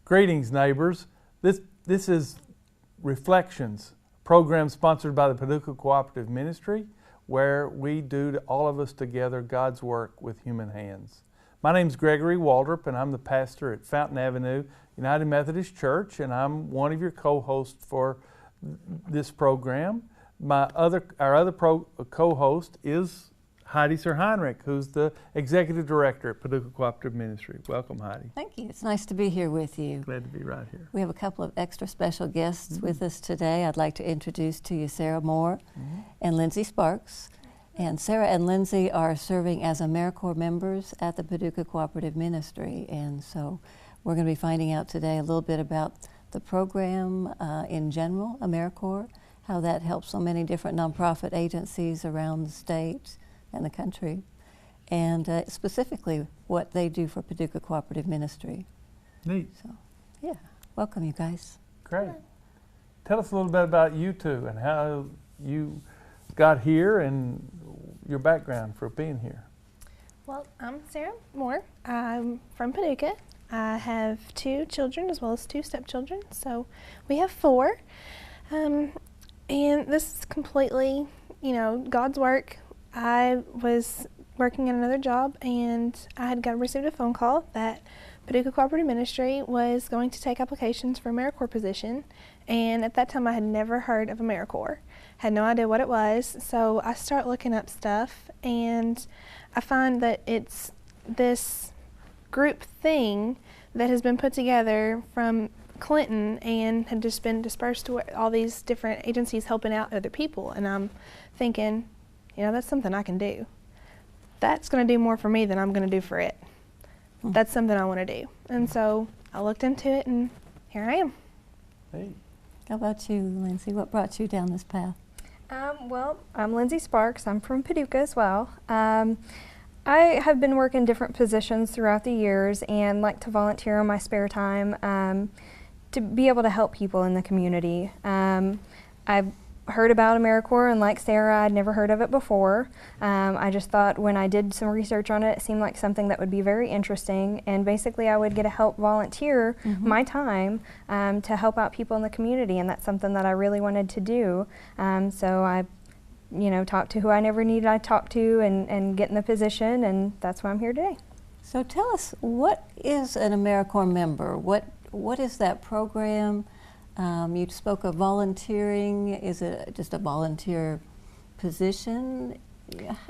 Greetings, neighbors. This is Reflections, a program sponsored by the Paducah Cooperative Ministry, where we do, all of us together, God's work with human hands. My name's Gregory Waldrop, and I'm the pastor at Fountain Avenue United Methodist Church, and I'm one of your co-hosts for this program. Our other co-host is Heidi Suhrheinrich, who's the Executive Director at Paducah Cooperative Ministry. Welcome, Heidi. Thank you. It's nice to be here with you. Glad to be right here. We have a couple of extra special guests with us today. I'd like to introduce to you Sarah Moore and Lyndsey Sparks. And Sarah and Lyndsey are serving as AmeriCorps members at the Paducah Cooperative Ministry. And so we're going to be finding out today a little bit about the program in general, AmeriCorps, how that helps so many different nonprofit agencies around the state and the country, and specifically what they do for Paducah Cooperative Ministry. Neat. So, yeah, welcome you guys. Great. Tell us a little bit about you two and how you got here and your background for being here. Well, I'm Sarah Moore. I'm from Paducah. I have 2 children as well as 2 stepchildren, so we have 4. And this is completely, God's work. I was working in another job, and I had received a phone call that Paducah Cooperative Ministry was going to take applications for AmeriCorps position, and at that time I had never heard of AmeriCorps, had no idea what it was, so I start looking up stuff, and I find that it's this group thing that has been put together from Clinton and had just been dispersed to all these different agencies helping out other people, and I'm thinking, that's something I can do. That's going to do more for me than I'm going to do for it. That's something I want to do. And so I looked into it, and here I am. Hey. How about you, Lyndsey? What brought you down this path? Well, I'm Lyndsey Sparks. I'm from Paducah as well. I have been working different positions throughout the years and like to volunteer in my spare time to be able to help people in the community. I've heard about AmeriCorps, and like Sarah, I'd never heard of it before. I just thought when I did some research on it, it seemed like something that would be very interesting, and basically I would get to help volunteer my time to help out people in the community, and that's something that I really wanted to do. So I talked to who I never needed I talked to and get in the position, and that's why I'm here today. So tell us, what is an AmeriCorps member? What is that program? You spoke of volunteering. Is it just a volunteer position?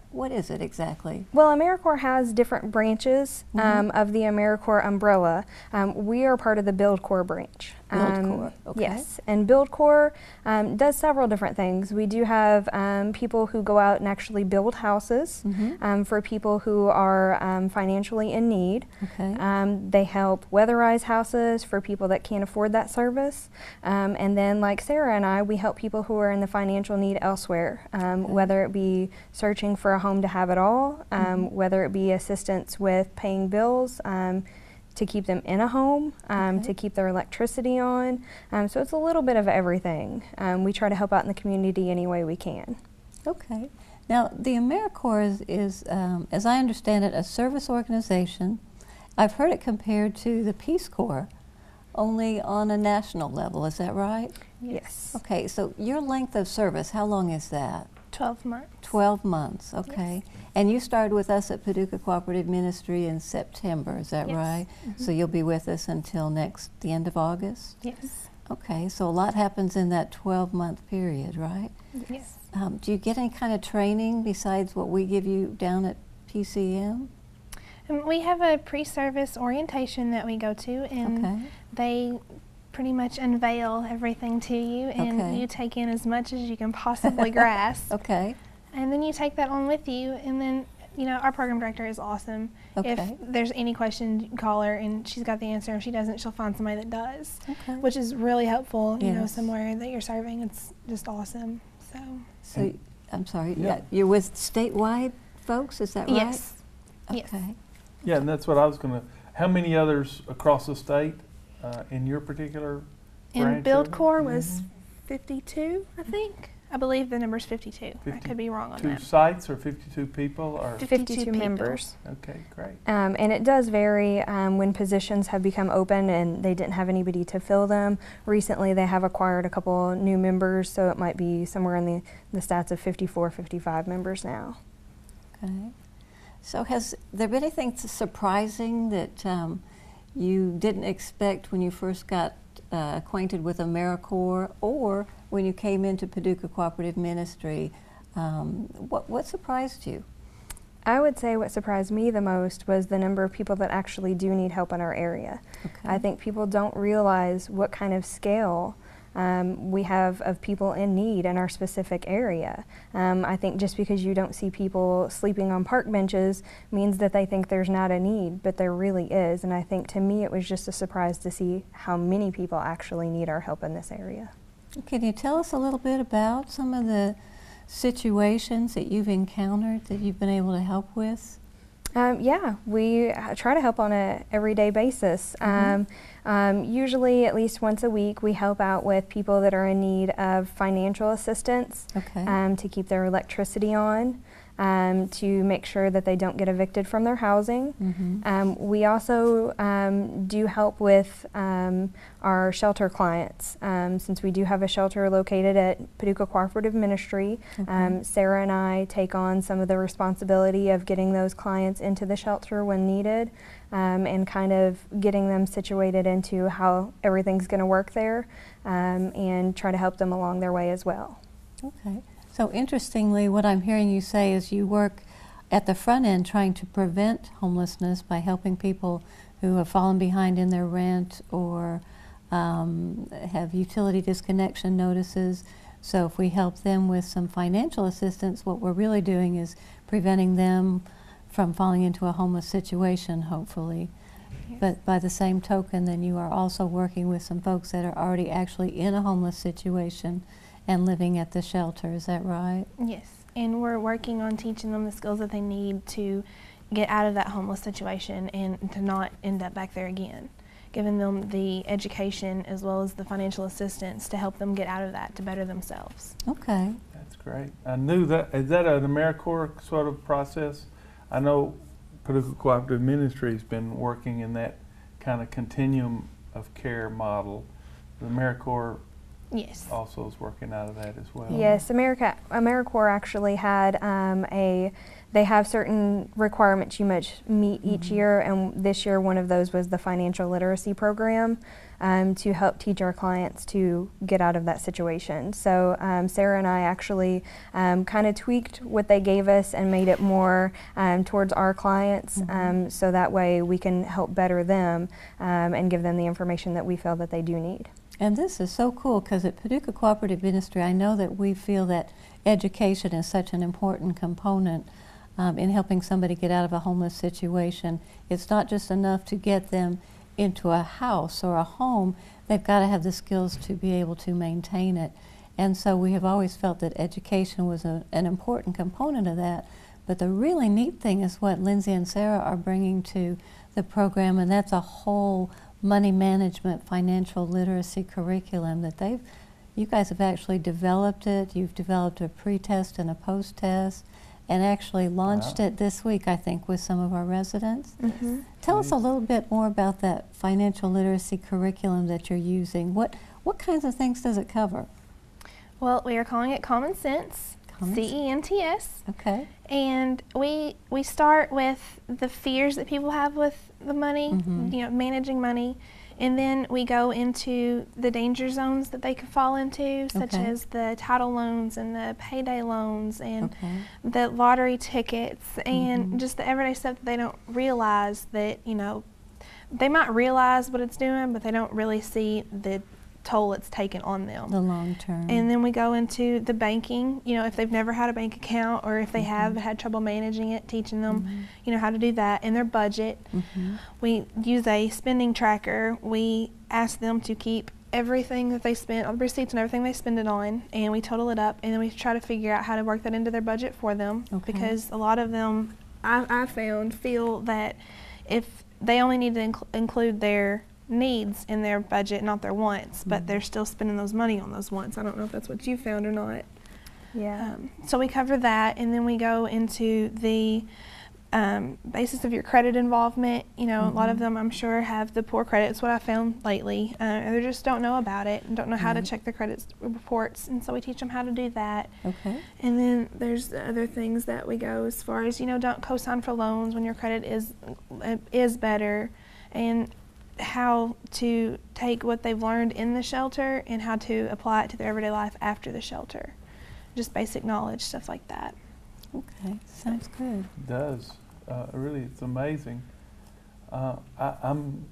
What is it exactly? Well, AmeriCorps has different branches of the AmeriCorps umbrella. We are part of the Build Corps branch. BuildCorps, okay. Yes, and Build Corps does several different things. We do have people who go out and actually build houses for people who are financially in need. Okay. They help weatherize houses for people that can't afford that service. And then like Sarah and I, we help people who are in the financial need elsewhere, whether it be searching for a home to have it all, whether it be assistance with paying bills, to keep them in a home, to keep their electricity on. So it's a little bit of everything. We try to help out in the community any way we can. Okay. Now, the AmeriCorps is as I understand it, a service organization. I've heard it compared to the Peace Corps, only on a national level. Is that right? Yes. Okay, so your length of service, how long is that? 12 months. 12 months, okay. Yes. And you started with us at Paducah Cooperative Ministry in September, is that right? So you'll be with us until the end of August? Yes. Okay, so a lot happens in that 12-month period, right? Yes. Do you get any kind of training besides what we give you down at PCM? We have a pre-service orientation that we go to, and they pretty much unveil everything to you, and you take in as much as you can possibly grasp. Okay. And then you take that on with you, and then, our program director is awesome. Okay. If there's any question, you can call her, and she's got the answer. If she doesn't, she'll find somebody that does, which is really helpful, somewhere that you're serving. It's just awesome. So I'm sorry, you're with statewide folks, is that right? Yes. Okay. Yes. Yeah, and that's what I was going to. How many others across the state in your particular branch? And Build Corps was 52, I think. I believe the number's 52. I could be wrong on that. 52 sites or 52 people? Or 52 people. members. Okay, great. And it does vary when positions have become open and they didn't have anybody to fill them. Recently they have acquired a couple new members, so it might be somewhere in the stats of 54, 55 members now. Okay. So has there been anything surprising that you didn't expect when you first got acquainted with AmeriCorps, or when you came into Paducah Cooperative Ministry? What surprised you? I would say what surprised me the most was the number of people that actually do need help in our area. Okay. I think people don't realize what kind of scale we have of people in need in our specific area. I think just because you don't see people sleeping on park benches means that they think there's not a need, but there really is. And I think to me it was just a surprise to see how many people actually need our help in this area. Can you tell us a little bit about some of the situations that you've encountered that you've been able to help with? Yeah, we try to help on an everyday basis. Usually at least once a week we help out with people that are in need of financial assistance, Okay. to keep their electricity on, to make sure that they don't get evicted from their housing. We also do help with our shelter clients. Since we do have a shelter located at Paducah Cooperative Ministry, Okay. Sarah and I take on some of the responsibility of getting those clients into the shelter when needed, and kind of getting them situated into how everything's going to work there, and try to help them along their way as well. Okay. So interestingly, what I'm hearing you say is you work at the front end trying to prevent homelessness by helping people who have fallen behind in their rent or have utility disconnection notices. So if we help them with some financial assistance, what we're really doing is preventing them from falling into a homeless situation, hopefully. Yes. But by the same token, then you are also working with some folks that are already actually in a homeless situation and living at the shelter, is that right? Yes, and we're working on teaching them the skills that they need to get out of that homeless situation and to not end up back there again. Giving them the education as well as the financial assistance to help them get out of that, to better themselves. Okay. That's great. I knew that. Is that an AmeriCorps sort of process? I know Paducah Cooperative Ministry has been working in that kind of continuum of care model. The AmeriCorps Yes. also is working out of that as well. Yes, AmeriCorps actually had they have certain requirements you must meet each year, and this year one of those was the financial literacy program, to help teach our clients to get out of that situation. So Sarah and I actually kind of tweaked what they gave us and made it more towards our clients, so that way we can help better them and give them the information that we feel that they do need. And this is so cool because at Paducah Cooperative Ministry, I know that we feel that education is such an important component in helping somebody get out of a homeless situation. It's not just enough to get them into a house or a home, they've got to have the skills to be able to maintain it. And so we have always felt that education was an important component of that. But the really neat thing is what Lyndsey and Sarah are bringing to the program, and that's a whole money management, financial literacy curriculum that you guys have actually developed it. You've developed a pre-test and a post-test and actually launched it this week, I think, with some of our residents. Tell us a little bit more about that financial literacy curriculum that you're using. What kinds of things does it cover? Well, we are calling it Common Sense, CENTS. Okay. And we start with the fears that people have with the money, you know, managing money, and then we go into the danger zones that they could fall into, such as the title loans and the payday loans and the lottery tickets and just the everyday stuff that they don't realize that, you know, they might realize what it's doing, but they don't really see the toll it's taken on them. The long term. And then we go into the banking, you know, if they've never had a bank account or if they have had trouble managing it, teaching them, you know, how to do that and their budget. We use a spending tracker. We ask them to keep everything that they spend, all the receipts and everything they spend it on, and we total it up, and then we try to figure out how to work that into their budget for them, because a lot of them, I found, feel that if they only need to include their needs in their budget, not their wants, but they're still spending those money on those wants. I don't know if that's what you found or not. Yeah. So we cover that, and then we go into the basis of your credit involvement. You know, a lot of them, I'm sure, have the poor credit. It's what I found lately. They just don't know about it and don't know how to check their credit reports, and so we teach them how to do that. Okay. And then there's the other things that we go as far as, you know, don't co-sign for loans when your credit is better, and how to take what they've learned in the shelter and how to apply it to their everyday life after the shelter. Just basic knowledge, stuff like that. Okay, sounds good. It does. Really, it's amazing. I'm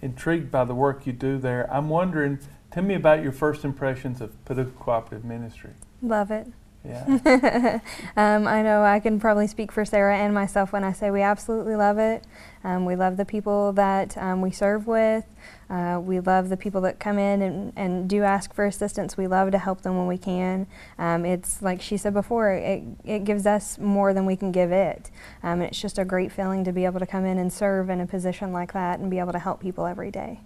intrigued by the work you do there. I'm wondering, tell me about your first impressions of Paducah Cooperative Ministry. Love it. Yeah. I know I can probably speak for Sarah and myself when I say we absolutely love it. We love the people that we serve with. We love the people that come in and do ask for assistance. We love to help them when we can. It's like she said before, it gives us more than we can give it. And it's just a great feeling to be able to come in and serve in a position like that and be able to help people every day.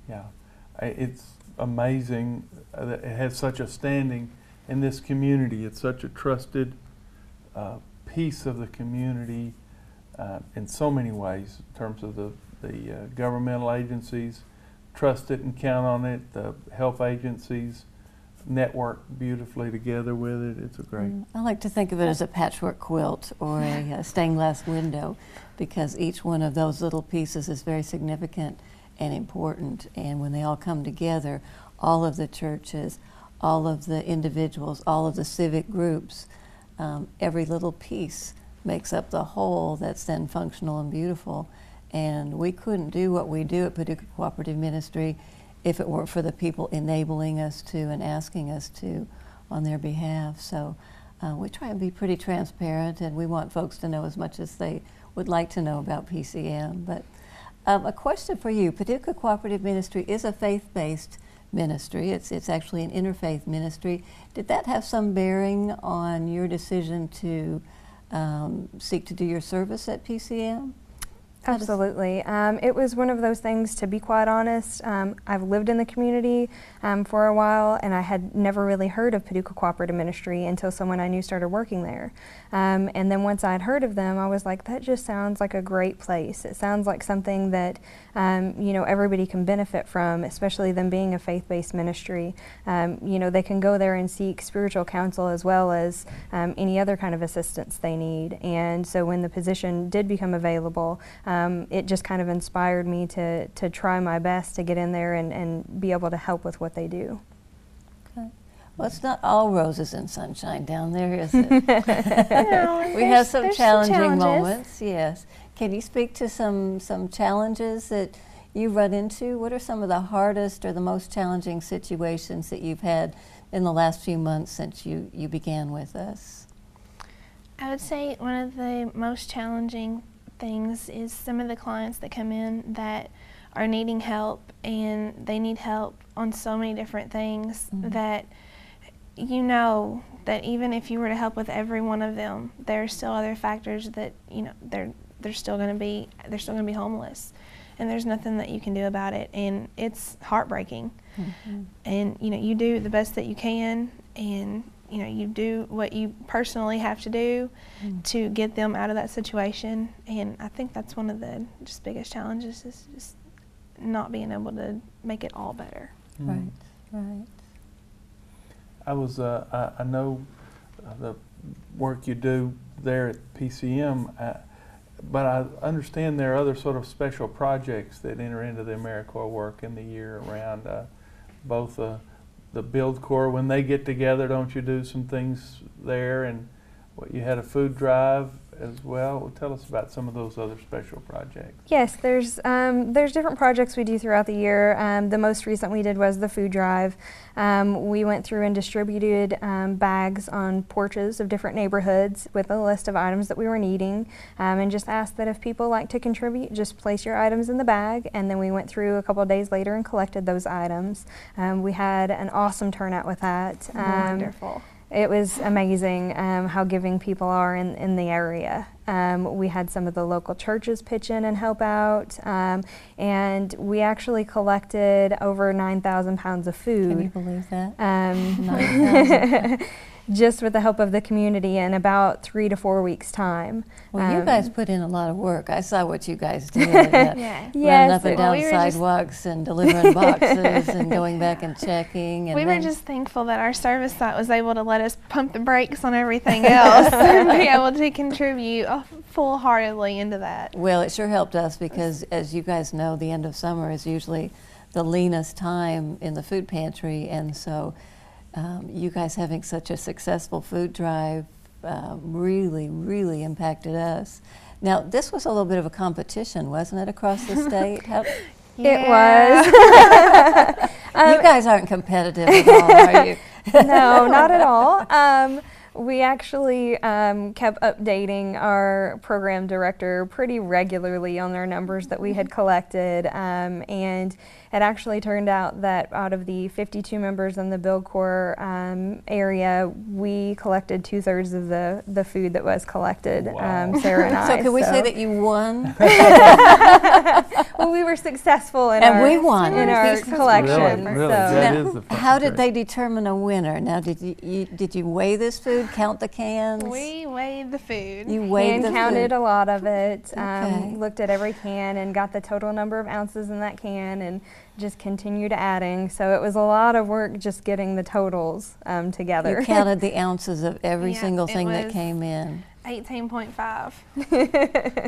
Yeah. It's amazing that it has such a standing in this community. It's such a trusted piece of the community in so many ways, in terms of the governmental agencies trust it and count on it. The health agencies network beautifully together with it. It's a great. I like to think of it as a patchwork quilt or a stained glass window, because each one of those little pieces is very significant and important. And when they all come together, all of the churches, all of the individuals, all of the civic groups, every little piece makes up the whole that's then functional and beautiful. And we couldn't do what we do at Paducah Cooperative Ministry if it weren't for the people enabling us to and asking us to on their behalf. So we try and be pretty transparent, and we want folks to know as much as they would like to know about PCM. But a question for you. Paducah Cooperative Ministry is a faith-based ministry. It's actually an interfaith ministry. Did that have some bearing on your decision to seek to do your service at PCM? Absolutely. It was one of those things, to be quite honest. I've lived in the community for a while, and I had never really heard of Paducah Cooperative Ministry until someone I knew started working there. And then once I'd heard of them, I was like, that just sounds like a great place. It sounds like something that you know, everybody can benefit from, especially them being a faith-based ministry. You know, they can go there and seek spiritual counsel as well as any other kind of assistance they need. And so when the position did become available, it just kind of inspired me to try my best to get in there and be able to help with what they do. Okay. Well, it's not all roses and sunshine down there, is it? No, We have some there's challenging challenges. moments, yes. Can you speak to some challenges that you run into? What are some of the hardest or the most challenging situations that you've had in the last few months since you began with us? I would say one of the most challenging things is some of the clients that come in that are needing help, and they need help on so many different things that, you know, that even if you were to help with every one of them, there are still other factors that, you know, they're still going to be homeless, and there's nothing that you can do about it, and it's heartbreaking. And you know, you do the best that you can, and you know, you do what you personally have to do to get them out of that situation. And I think that's one of the just biggest challenges, is just not being able to make it all better. Right, right. I know the work you do there at PCM, but I understand there are other sort of special projects that enter into the AmeriCorps work in the year around both the Build Corps. When they get together, don't you do some things there? And you had a food drive as well. Tell us about some of those other special projects. Yes, there's different projects we do throughout the year. The most recent we did was the food drive. We went through and distributed bags on porches of different neighborhoods with a list of items that we were needing, and just asked that if people like to contribute, just place your items in the bag. And then we went through a couple of days later and collected those items. We had an awesome turnout with that. Wonderful. It was amazing how giving people are in the area. We had some of the local churches pitch in and help out, and we actually collected over 9,000 pounds of food. Can you believe that? 9,000. Just with the help of the community in about 3 to 4 weeks' time. Well, you guys put in a lot of work. I saw what you guys did. Yeah. Running up and Well, down we were sidewalks and delivering boxes and going back and checking. And we were just thankful that our service site was able to let us pump the brakes on everything else and be able to contribute full-heartedly into that. Well, it sure helped us because, as you guys know, the end of summer is usually the leanest time in the food pantry, and so you guys having such a successful food drive really, really impacted us. Now, this was a little bit of a competition, wasn't it, across the state? It was. You guys aren't competitive at all, are you? No, not at all. We actually kept updating our program director pretty regularly on our numbers that we had collected, and it actually turned out that out of the 52 members in the Build Corps area, we collected 2/3 of the food that was collected. Wow. Sarah and I. So can we say that you won? Well, we were successful in And our, we won. in our collection. Really, so. that Now, is the fun how did trick. they determine a winner? Now, did you weigh this food, count the cans? We weighed the food. You weighed Hand the counted food. a lot of it, Okay. looked at every can and got the total number of ounces in that can and just continued adding. So it was a lot of work just getting the totals together. You counted the ounces of every Yeah, single it thing that was came in. 18.5,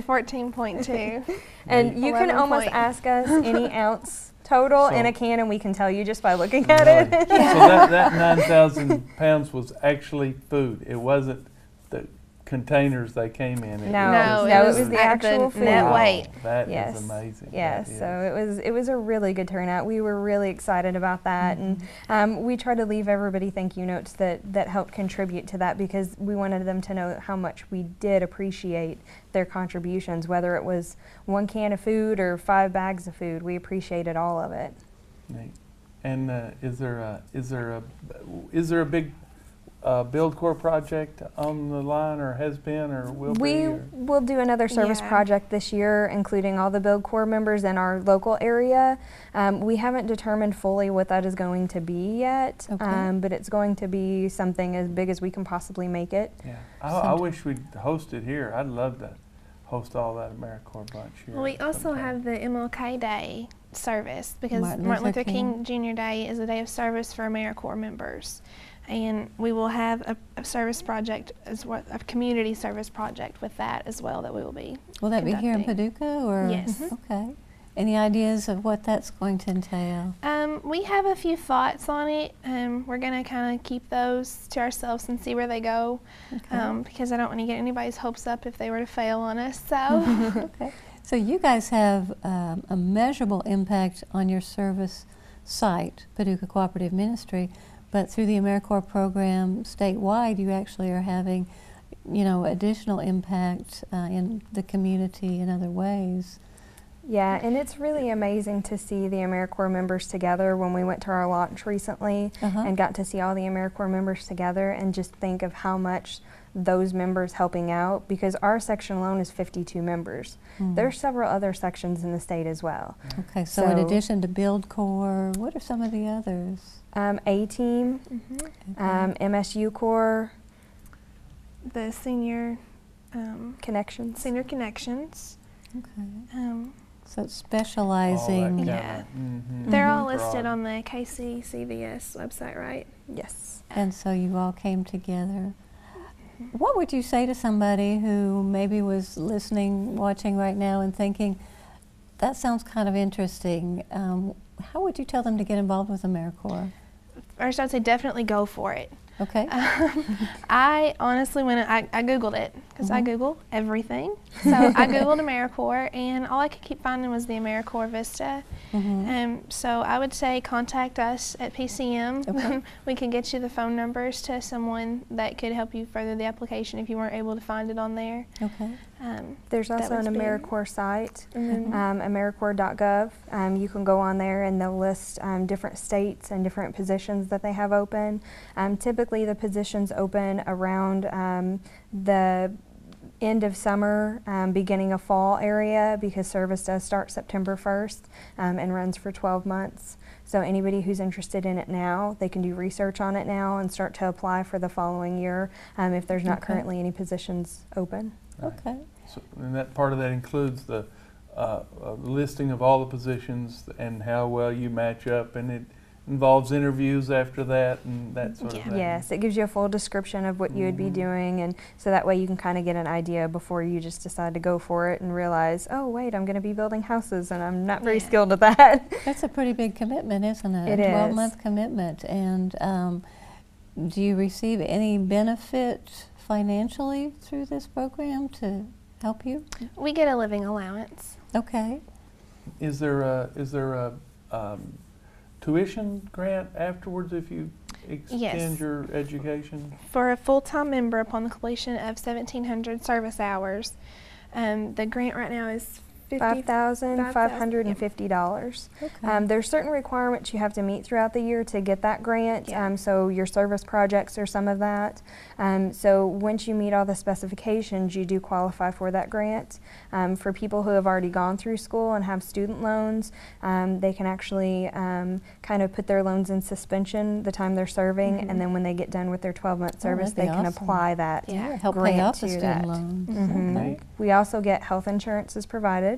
14.2. And you can 11 almost point. ask us any ounce total in So- a can and we can tell you just by looking at Right. it. So that 9,000 pounds was actually food. It wasn't the containers they came in. No, it was the actual food. net Wow, weight. that Yes. is amazing. Yes, That so is. it was a really good turnout. We were really excited about that, and we try to leave everybody thank you notes that helped contribute to that because we wanted them to know how much we did appreciate their contributions, whether it was 1 can of food or 5 bags of food. We appreciated all of it. Neat. And is there a big Build Corps project on the line, or has been, or will be? We Or? will do another service Yeah. project this year, including all the Build Corps members in our local area. We haven't determined fully what that is going to be yet, Okay. but it's going to be something as big as we can possibly make it. Yeah, I wish we'd host it here. I'd love to host all that AmeriCorps bunch here. Well, we also sometime. have the MLK Day service because Martin Martin Luther Luther King Jr. Day is a day of service for AmeriCorps members. And we will have a service project, a community service project with that as well that we will be Will that be here in conducting. Paducah? Or? Yes. Okay. Any ideas of what that's going to entail? We have a few thoughts on it. We're going to kind of keep those to ourselves and see where they go because I don't want to get anybody's hopes up if they were to fail on us. So, Okay. So you guys have a measurable impact on your service site, Paducah Cooperative Ministry, but through the AmeriCorps program statewide, you actually are having, additional impact in the community in other ways. Yeah, and it's really amazing to see the AmeriCorps members together when we went to our launch recently and got to see all the AmeriCorps members together and just think of how much those members helping out, because our section alone is 52 members. There's several other sections in the state as well. Okay, so in addition to Build Corps, what are some of the others? A-Team, MSU Corps, the senior Connections. senior connections. Okay. So it's All that specializing. kinda, Yeah. mhm. They're all Broad. listed on the KCCVS website, right? Yes. And so you all came together. What would you say to somebody who maybe was listening, watching right now and thinking, that sounds kind of interesting? How would you tell them to get involved with AmeriCorps? First, I'd say definitely go for it. Okay. I honestly I Googled it because I Google everything. So I Googled AmeriCorps and all I could keep finding was the AmeriCorps Vista. So I would say contact us at PCM. Okay. We can get you the phone numbers to someone that could help you further the application if you weren't able to find it on there. Okay. There's That also an would be- AmeriCorps site, AmeriCorps.gov. You can go on there and they'll list different states and different positions that they have open. Typically typically the positions open around the end of summer, beginning of fall area, because service does start September 1st and runs for 12 months. So anybody who's interested in it now, they can do research on it now and start to apply for the following year if there's not currently any positions open. Right. Okay. So, and that part of that includes the listing of all the positions and how well you match up, and it involves interviews after that and that sort of thing. Yes, it gives you a full description of what you would be doing, and so that way you can kind of get an idea before you just decide to go for it and realize, oh wait, I'm going to be building houses and I'm not very skilled at that. That's a pretty big commitment, isn't it? It is. A 12-month commitment. And do you receive any benefit financially through this program to help you? We get a living allowance. Okay. Is there a tuition grant afterwards if you extend Yes. your education? For a full-time member upon the completion of 1,700 service hours, the grant right now is $5,550. Okay. There's certain requirements you have to meet throughout the year to get that grant. Yeah. So your service projects are some of that. So once you meet all the specifications, you do qualify for that grant. For people who have already gone through school and have student loans, they can actually kind of put their loans in suspension the time they're serving, and then when they get done with their 12-month service, that'd they be can awesome. apply that Help grant pay off the to student that. loans. Mhm. We also get health insurance is provided.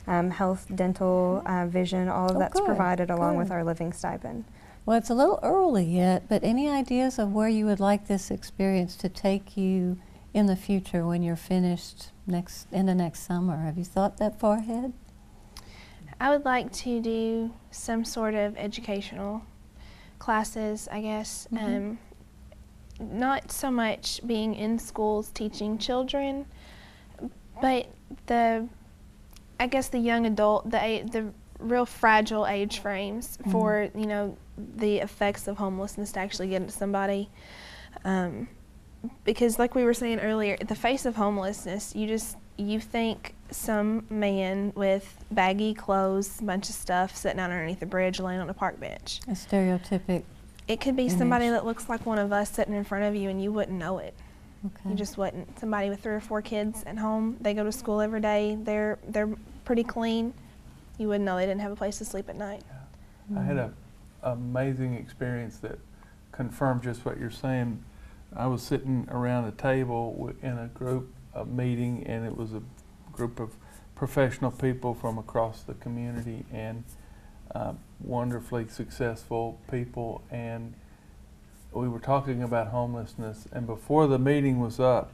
Health, dental, vision, all of Oh, that's good, provided along with good. our living stipend. Well, it's a little early yet, but any ideas of where you would like this experience to take you in the future when you're finished into next summer? Have you thought that far ahead? I would like to do some sort of educational classes, I guess. Not so much being in schools teaching children, but I guess the young adult, the real fragile age frames for, you know, the effects of homelessness to actually get into somebody. Because like we were saying earlier, at the face of homelessness, you think some man with baggy clothes, a bunch of stuff sitting out underneath a bridge laying on a park bench. A stereotypic. It could be somebody that looks like one of us sitting in front of you and you wouldn't know it. Okay. You just wouldn't. Somebody with 3 or 4 kids at home, they go to school every day, they're pretty clean. You wouldn't know they didn't have a place to sleep at night. I had an amazing experience that confirmed just what you're saying. I was sitting around a table in a group meeting, and it was a group of professional people from across the community and wonderfully successful people, and we were talking about homelessness, and before the meeting was up,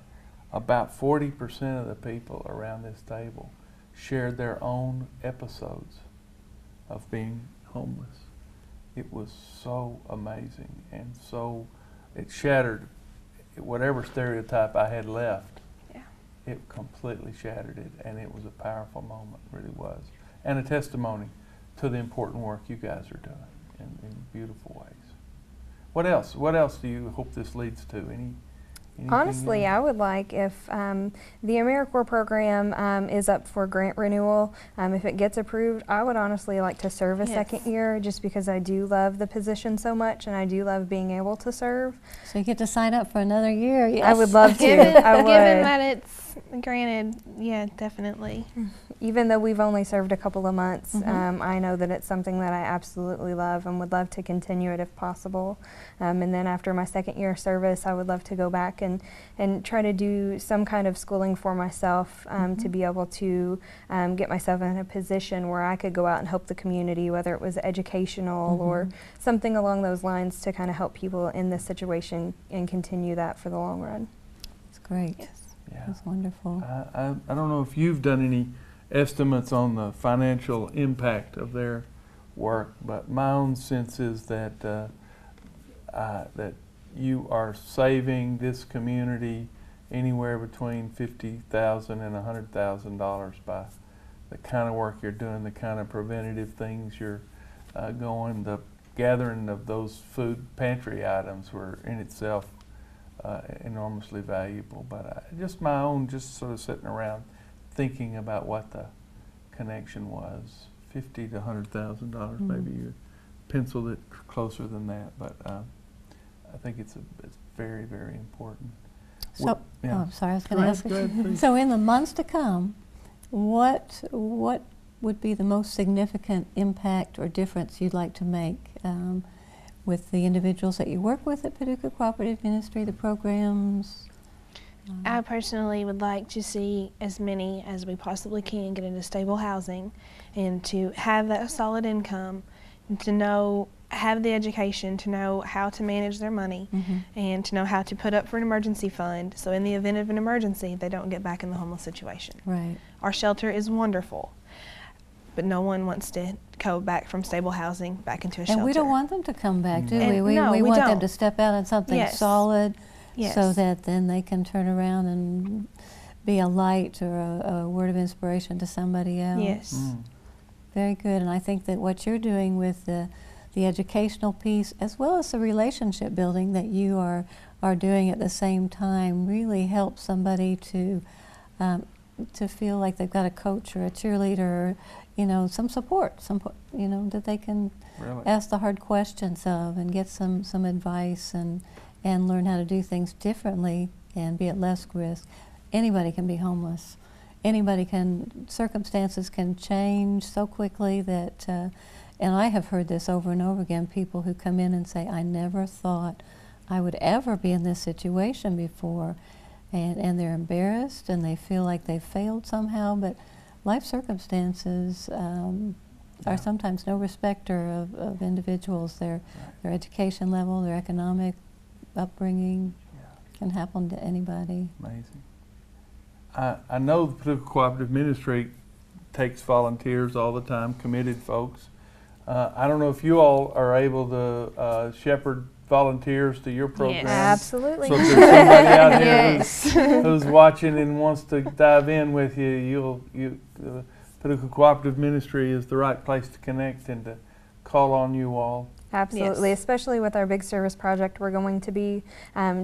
about 40% of the people around this table shared their own episodes of being homeless. It was so amazing, and so it shattered whatever stereotype I had left. Yeah. It completely shattered it, and it was a powerful moment, really was, and a testimony to the important work you guys are doing in beautiful ways. What else? What else do you hope this leads to? Anything Honestly, I would like if the AmeriCorps program is up for grant renewal. If it gets approved, I would honestly like to serve a second year, just because I do love the position so much and I do love being able to serve. So you get to sign up for another year. Yes. I would love to. Given I would. that it's granted, yeah, definitely. Even though we've only served a couple of months, I know that it's something that I absolutely love and would love to continue it if possible. And then after my second year of service, I would love to go back and try to do some kind of schooling for myself to be able to get myself in a position where I could go out and help the community, whether it was educational or something along those lines, to kind of help people in this situation and continue that for the long run. It's great. Yes. Yeah. That's wonderful. I don't know if you've done any estimates on the financial impact of their work, but my own sense is that that you are saving this community anywhere between $50,000 and $100,000 by the kind of work you're doing, the kind of preventative things you're going. The gathering of those food pantry items were in itself enormously valuable. But just my own, just sort of sitting around thinking about what the connection was, $50,000 to $100,000. Maybe you penciled it closer than that, but I think it's very, very important. So, Yeah. oh, sorry, I was going to ask. Go ahead, please. So, in the months to come, what would be the most significant impact or difference you'd like to make with the individuals that you work with at Paducah Cooperative Ministry, the programs? I personally would like to see as many as we possibly can get into stable housing and to have that solid income and to have the education to know how to manage their money and to know how to put up for an emergency fund so in the event of an emergency they don't get back in the homeless situation. Right. Our shelter is wonderful, but no one wants to go back from stable housing back into a shelter. And we don't want them to come back, do And we? no, we we want them don't. to step out in something Yes. solid Yes. so that then they can turn around and be a light or a word of inspiration to somebody else. Yes. Very good. And I think that what you're doing with the educational piece as well as the relationship building that you are doing at the same time really helps somebody to feel like they've got a coach or a cheerleader, or, some support, that they can Really? ask the hard questions of and get some advice and learn how to do things differently and be at less risk. Anybody can be homeless. Circumstances can change so quickly that, and I have heard this over and over again, people who come in and say, I never thought I would ever be in this situation before. And they're embarrassed and they feel like they've failed somehow, but life circumstances are sometimes no respecter of individuals, their education level, their economic upbringing can happen to anybody. Amazing. I know the Paducah Cooperative Ministry takes volunteers all the time, committed folks. I don't know if you all are able to shepherd volunteers to your program. Absolutely. So if there's somebody out here Yes. who's watching and wants to dive in with you, the Paducah Cooperative Ministry is the right place to connect and to call on you all. Absolutely, Yes. especially with our big service project we're going to be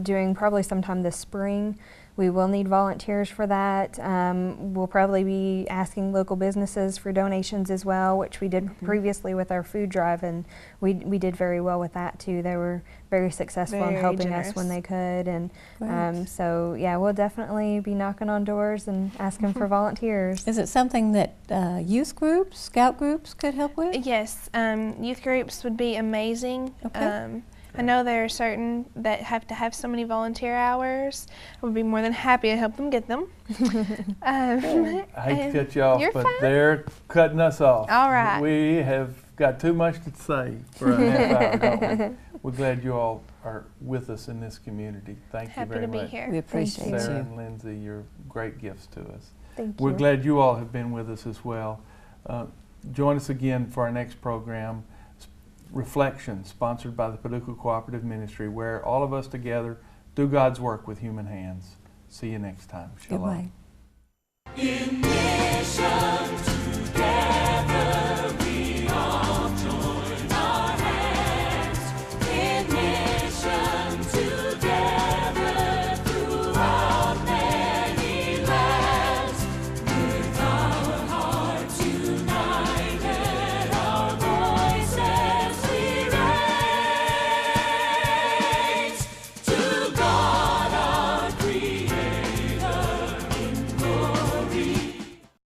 doing probably sometime this spring. We will need volunteers for that. We'll probably be asking local businesses for donations as well, which we did previously with our food drive, and we did very well with that too. They were very successful in Very helping generous. us when they could, and Great. so yeah, we'll definitely be knocking on doors and asking for volunteers. Is it something that youth groups, scout groups could help with? Yes, youth groups would be amazing. Okay. I know there are certain that have to have so many volunteer hours. I would be more than happy to help them get them. I hate to cut you off, You're but fine. they're cutting us off. All right. We have got too much to say for a half hour, don't we? We're glad you all are with us in this community. Thank you Happy very to be much. here. We appreciate you. Sarah you. and Lyndsey, you're great gifts to us. Thank We're you. glad you all have been with us as well. Join us again for our next program, Reflections, sponsored by the Paducah Cooperative Ministry, where all of us together do God's work with human hands. See you next time. Shalom. Goodbye. In mission.